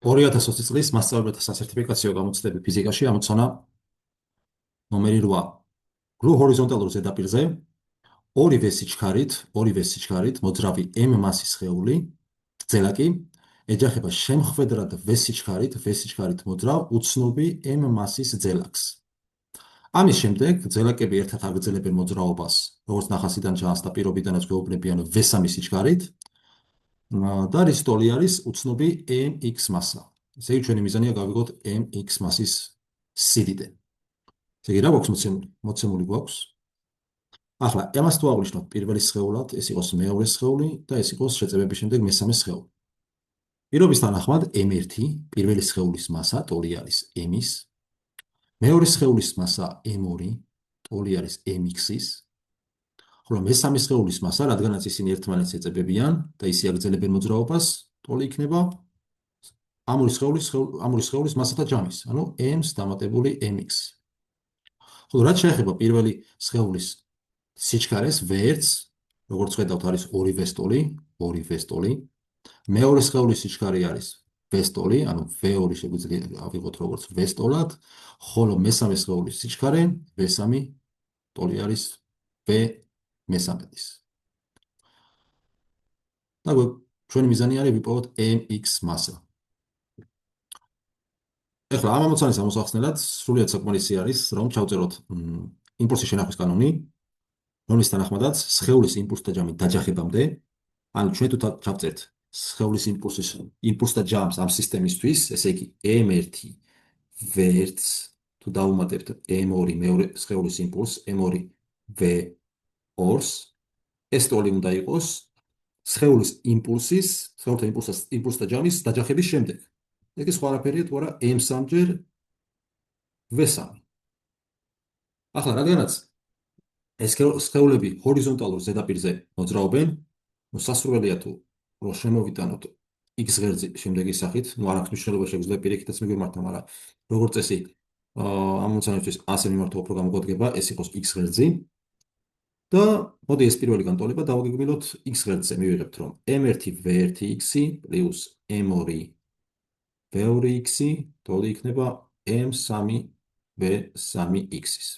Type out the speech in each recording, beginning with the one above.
2020 წლის მასწავლებელთა სასერტიფიკაციო გამოცდები ფიზიკაში ამოცანა ნომერი 8. გლუვ ჰორიზონტალურ ზედაპირზე ორივე სიჩქარით მოძრავი m მასის სხეული ძელაკი ეჯახება შემხვედრად v-სიჩქარით მოძრავ უცნობი m მასის ძელაკს. ამის შემდეგ ძელაკები ერთად აგრძელებენ მოძრაობას, როგორც ნახასიდან ჩანს და პირობიდანაც გვეუბნებიან v3 სიჩქარით და რის ტოლი არის უცნობი mx მასა. ესე იგი, ჩვენი მიზანია გავიგოთ mx მასის სიდიდე. ესე იგი, რა გვაქვს მოცემული გვაქვს? ახლა, ამას თუ აღვნიშნოთ პირველი სხეულად, ეს იყოს მეორე სხეული და ეს იყოს შეწებების შემდეგ მესამე სხეული. პირობის თანახმად m1 პირველი სხეულის მასა ტოლი არის m-ის, მეორე სხეულის მასა m2 ტოლი არის mx-ის, ხოლო მესამე სხეულის მასა, რადგანაც ისინი ერთმანეთს ეწებებიან და ისე აგრძელებენ მოძრაობას, ტოლი იქნება ამური სხეულის მასათა ჯამის, ანუ m-ს დამატებული mx. ხოლო რაც შეეხება პირველი სხეულის სიჩქარეს v1-ს, როგორც ხედავთ, არის ორივე სტოლი, მეორე სხეულის სიჩქარე არის v-სტოლი, ანუ v2 შეგვიძლია ავიღოთ როგორც v-სტოლად, ხოლო მესამე სხეულის სიჩქარე v3 ტოლი არის v-მესამედის. და ჩვენი მიზანი არის ვიპოვოთ mx მასა. ეხლა ამ ამოცანის ამოსახსნელად სრულიად საკმარისი არის, რომ ჩავწეროთ იმპულსის შენახვის კანონი, რომლის თანახმადაც სხეულის იმპულსთა ჯამი დაჯახებამდე, ანუ ჩვენ თუ ჩავწერთ სხეულის იმპულსთა ჯამს ამ სისტემისთვის, ესე იგი m1 v1-ს თუ დავუმატებთ m2 მეორე სხეულის იმპულსს m2 v2-ს, ეს ტოლი უნდა იყოს სხეულის იმპულსთა ჯამის დაჯახების შემდეგ. ეგ სხვა არაფერია თუ არა m3-ჯერ v3. ახლა რადგანაც ეს სხეულები ჰორიზონტალურ ზედაპირზე მოძრაობენ, სასურველია თუ რომ შემოვიტანოთ x ღერძი შემდეგი სახით, არ აქვს მნიშვნელობა, შეგვიძლია პირიქითაც მიგვიმართა, მაგრამ როგორც წესი ამ ამოცანისთვის ასე მიმართულობ რომ გამოგვადგება, ეს იყოს x ღერძი და მოდი ეს პირველი განტოლება დავაგეგმილოთ x ღერძზე, მივიღებთ რომ m1 v1x-ი პლუს m2 v2x-ი ტოლი იქნება m3 v3x-ის.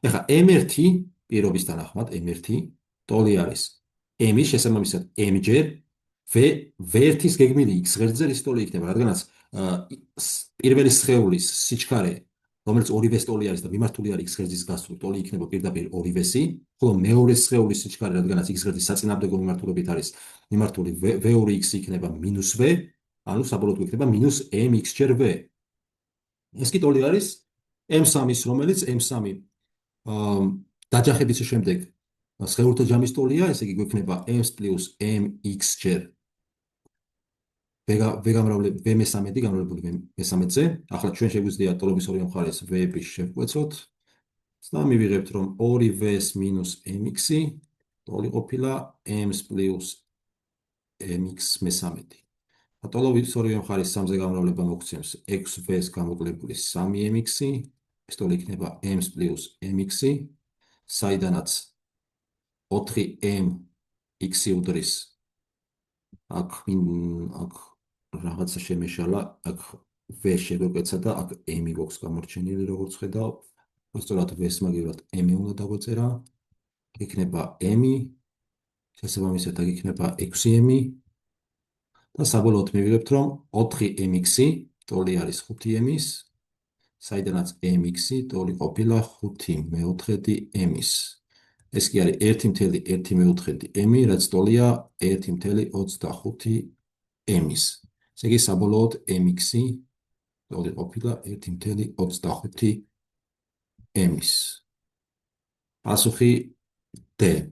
ეხლა m1 პირობის თანახმად m1 ტოლი არის m-ის შესაბამისად m-ჯერ v1-ის გეგმილი x ღერძზე რის ტოლი იქნება, რადგანაც პირველი სხეულის სიჩქარე, რომელიც ორივე ტოლი არის და მიმართული არის x ღერძის გასწვრივ, ტოლი იქნება პირდაპირ ორივესი, ხოლო მეორე სხეულის სიჩქარე, რადგანაც x ღერძის საწინააღმდეგო მიმართულებით არის მიმართული v2x იქნება -v, ანუ საბოლოოდ იქნება -mx-ჯერ v. ეს კი ტოლი არის m3-ის, რომელიც m3 დაჯახების შემდეგ სხეულთა ჯამის ტოლია, ესე იგი გვექნება m პლუს mx-ჯერ v-მესამედი გამრავლებული v-მესამედზე. ახლა ჩვენ შეგვიძლია ტოლობის ორივე მხარეს v-ები შევკვეცოთ და მივიღებთ რომ 2v-ს მინუს mx-ი ტოლი ყოფილა m პლუს mx-მესამედი. ტოლობის ორივე მხარეს 3-ზე გამრავლება მოგვცემს 6v-ს გამოკლებული 3mx-ი, ეს ტოლი იქნება m პლუს mx-ი, საიდანაც 4m-x-ი უდრის აქ რაღაცა შემეშალა, აქ v შეგვეკვეცა და აქ m-ი გვაქვს გამორჩენილი, როგორც ხედავ. სწორად v-ს მაგივრად m-ი უნდა დაგვეწერა, იქნება m-ი, შესაბამისად აქ იქნება 6m-ი და საბოლოოდ მივიღებთ რომ 4mx-ი ტოლი არის 5m-ის, საიდანაც mx-ი ტოლი ყოფილა 5/4m-ის. ეს კი არის 1/1/4m-ი, რაც ტოლია 1/25m-ის. ესე იგი საბოლოოდ mx-ი ტოლი ყოფილა 1/25m-ის. პასუხი D.